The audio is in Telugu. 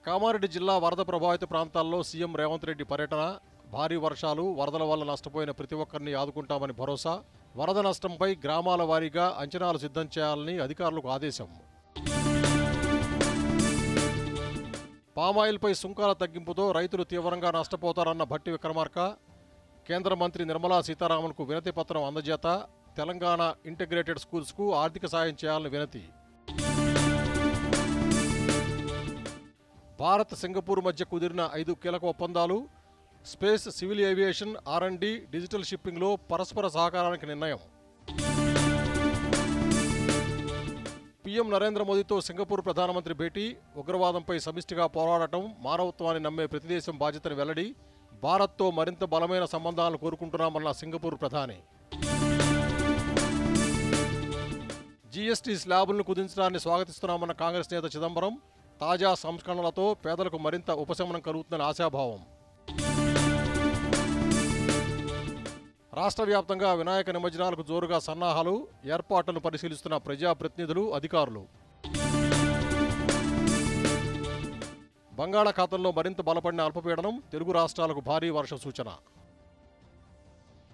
కామారెడ్డి జిల్లా వరద ప్రభావిత ప్రాంతాల్లో సీఎం రేవంత్ రెడ్డి పర్యటన. భారీ వర్షాలు, వరదల వల్ల నష్టపోయిన ప్రతి ఒక్కరిని ఆదుకుంటామని భరోసా. వరద నష్టంపై గ్రామాల వారీగా అంచనాలు సిద్ధం చేయాలని అధికారులకు ఆదేశం. పామాయిల్పై సుంకాల తగ్గింపుతో రైతులు తీవ్రంగా నష్టపోతారన్న భట్టి విక్రమార్క. కేంద్ర మంత్రి నిర్మలా సీతారామన్కు వినతి పత్రం అందజేత. తెలంగాణ ఇంటిగ్రేటెడ్ స్కూల్స్కు ఆర్థిక సాయం చేయాలని వినతి. భారత్ సింగపూర్ మధ్య కుదిరిన 5 కీలక ఒప్పందాలు. Space, civil aviation, R&D, digital షిప్పింగ్లో పరస్పర సహకారానికి నిర్ణయం. పీఎం నరేంద్ర మోదీతో సింగపూర్ ప్రధానమంత్రి భేటీ. ఉగ్రవాదంపై సమిష్టిగా పోరాడటం, మానవత్వాన్ని నమ్మే ప్రతి దేశం బాధ్యతని వెల్లడి. భారత్తో మరింత బలమైన సంబంధాలను కోరుకుంటున్నామన్న సింగపూర్ ప్రధాని. జీఎస్టీ స్లాబులను కుదించడాన్ని స్వాగతిస్తున్నామన్న కాంగ్రెస్ నేత చిదంబరం. తాజా సంస్కరణలతో పేదలకు మరింత ఉపశమనం కలుగుతుందని ఆశాభావం. రాష్ట్ర వ్యాప్తంగా వినాయక నిమజ్జనాలకు జోరుగా సన్నాహాలు. ఏర్పాట్లను పరిశీలిస్తున్న ప్రజాప్రతినిధులు, అధికారులు. బంగాళాఖాతంలో మరింత బలపడిన అల్పపీడనం. తెలుగు రాష్ట్రాలకు భారీ వర్ష సూచన.